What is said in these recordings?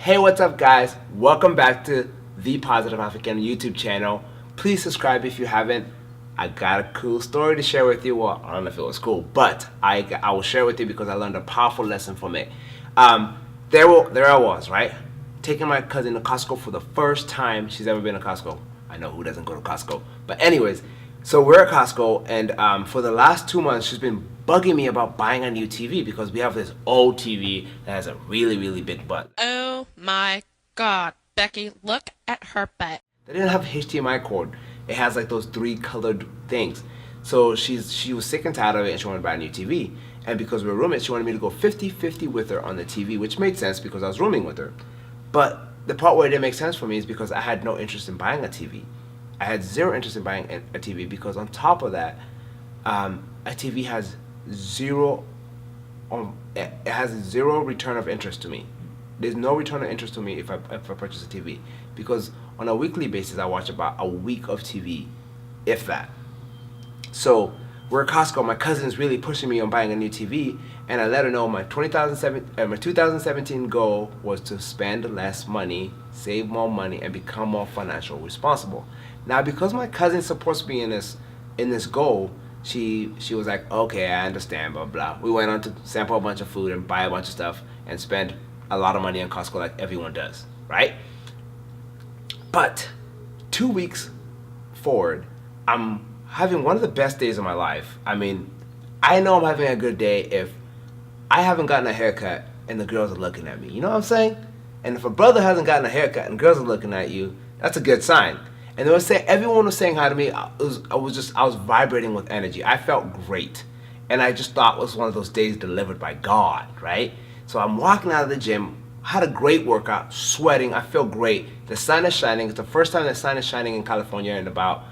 Hey, what's up guys? Welcome back to the Positive African YouTube channel. Please subscribe if you haven't. I got a cool story to share with you. Well, I don't know if it was cool, but I will share with you because I learned a powerful lesson from it. There I was, right? Taking my cousin to Costco for the first time she's ever been to Costco. I know who doesn't go to Costco. But anyways, so we're at Costco, and for the last 2 months, she's been bugging me about buying a new TV because we have this old TV that has a really, really big butt. Oh my God, Becky, look at her butt. They didn't have HDMI cord. It has like those 3 colored things. So she was sick and tired of it and she wanted to buy a new TV. And because we were roommates, she wanted me to go 50-50 with her on the TV, which made sense because I was rooming with her. But the part where it didn't make sense for me is because I had no interest in buying a TV. I had zero interest in buying a TV because on top of that, a TV has zero return of interest to me. There's no return of interest to me if I purchase a TV, because on a weekly basis I watch about a week of TV, if that. So we're at Costco. My cousin's really pushing me on buying a new TV, and I let her know my 2017 goal was to spend less money, save more money, and become more financially responsible. Now, because my cousin supports me in this goal, she was like, okay, I understand, blah, blah. We went on to sample a bunch of food and buy a bunch of stuff and spend a lot of money on Costco like everyone does, right? But 2 weeks forward, I'm having one of the best days of my life. I mean, I know I'm having a good day if I haven't gotten a haircut and the girls are looking at me. You know what I'm saying? And if a brother hasn't gotten a haircut and girls are looking at you, that's a good sign. And they were saying, everyone was saying hi to me. I was vibrating with energy. I felt great. And I just thought it was one of those days delivered by God, right? So I'm walking out of the gym, had a great workout, sweating, I feel great. The sun is shining. It's the first time the sun is shining in California in about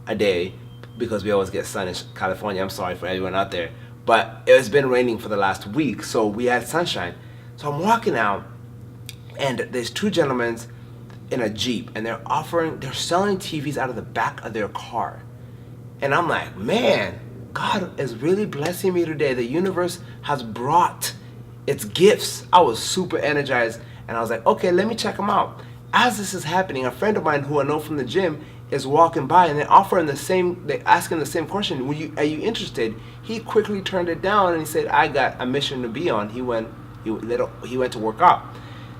a day, because we always get sun in California. I'm sorry for everyone out there. But it's been raining for the last week, so we had sunshine. So I'm walking out, and there's 2 gentlemen in a Jeep, and they're selling TVs out of the back of their car. And I'm like, man, God is really blessing me today. The universe has brought its gifts. I was super energized, and I was like, okay, let me check them out. As this is happening, a friend of mine who I know from the gym is walking by, and they're asking the same question. Are you interested? He quickly turned it down, and he said, I got a mission to be on. He went to work out.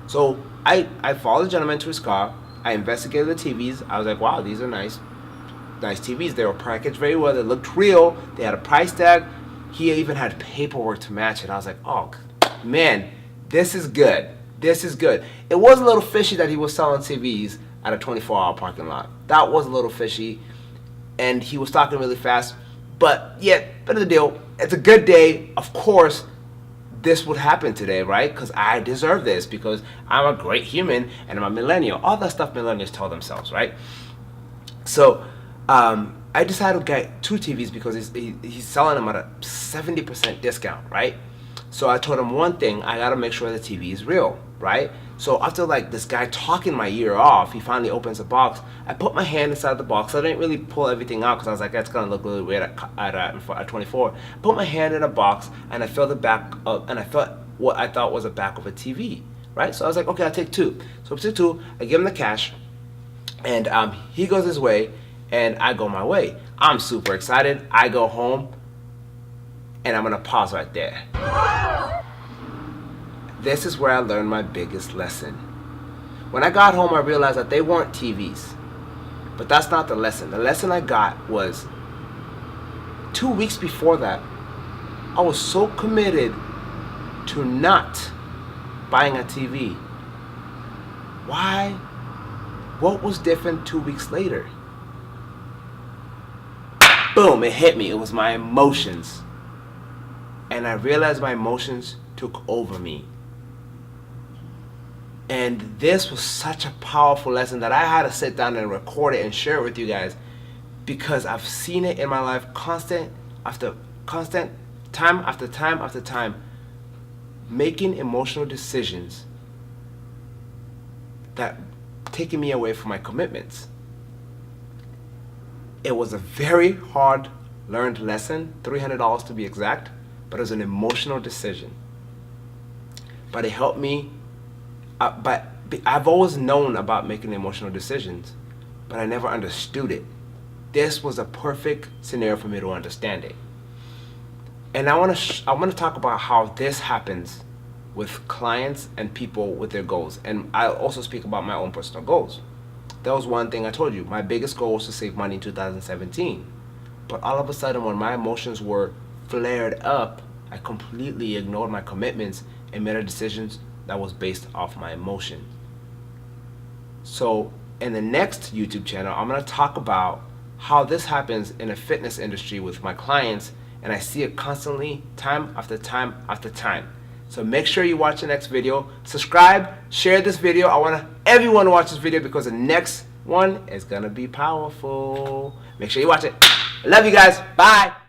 So I followed the gentleman to his car. I investigated the TVs. I was like, wow, these are nice TVs. They were packaged very well. They looked real. They had a price tag. He even had paperwork to match it. I was like, oh man, this is good. This is good. It was a little fishy that he was selling TVs at a 24-hour parking lot. That was a little fishy, and he was talking really fast. But yeah, better the deal. It's a good day. Of course, this would happen today, right? Because I deserve this, because I'm a great human and I'm a millennial. All that stuff millennials tell themselves, right? So I decided to get 2 TVs because he's selling them at a 70% discount, right? So I told him one thing: I gotta make sure the TV is real, right? So after like this guy talking my ear off, he finally opens the box. I put my hand inside the box. I didn't really pull everything out because I was like, that's gonna look really weird at 24. I put my hand in a box, and I felt the back of, and I felt what I thought was the back of a TV, right? So I was like, okay, I'll take 2. So I took 2. I give him the cash, and he goes his way, and I go my way. I'm super excited. I go home, and I'm gonna pause right there. This is where I learned my biggest lesson. When I got home, I realized that they weren't TVs. But that's not the lesson. The lesson I got was 2 weeks before that, I was so committed to not buying a TV. Why? What was different 2 weeks later? Boom, it hit me. It was my emotions. And I realized my emotions took over me. And this was such a powerful lesson that I had to sit down and record it and share it with you guys, because I've seen it in my life constant after time after time after time, making emotional decisions that taking me away from my commitments. It was a very hard learned lesson, $300 to be exact, but it was an emotional decision. But it helped me But I've always known about making emotional decisions, but I never understood it. This was a perfect scenario for me to understand it. And I want to talk about how this happens with clients and people with their goals. And I'll also speak about my own personal goals. That was one thing I told you. My biggest goal was to save money in 2017. But all of a sudden, when my emotions were flared up, I completely ignored my commitments and made a decision that was based off my emotion. So in the next YouTube channel, I'm going to talk about how this happens in the fitness industry with my clients, and I see it constantly, time after time after time. So make sure you watch the next video, subscribe, share this video. I want everyone to watch this video because the next one is going to be powerful. Make sure you watch it. I love you guys. Bye.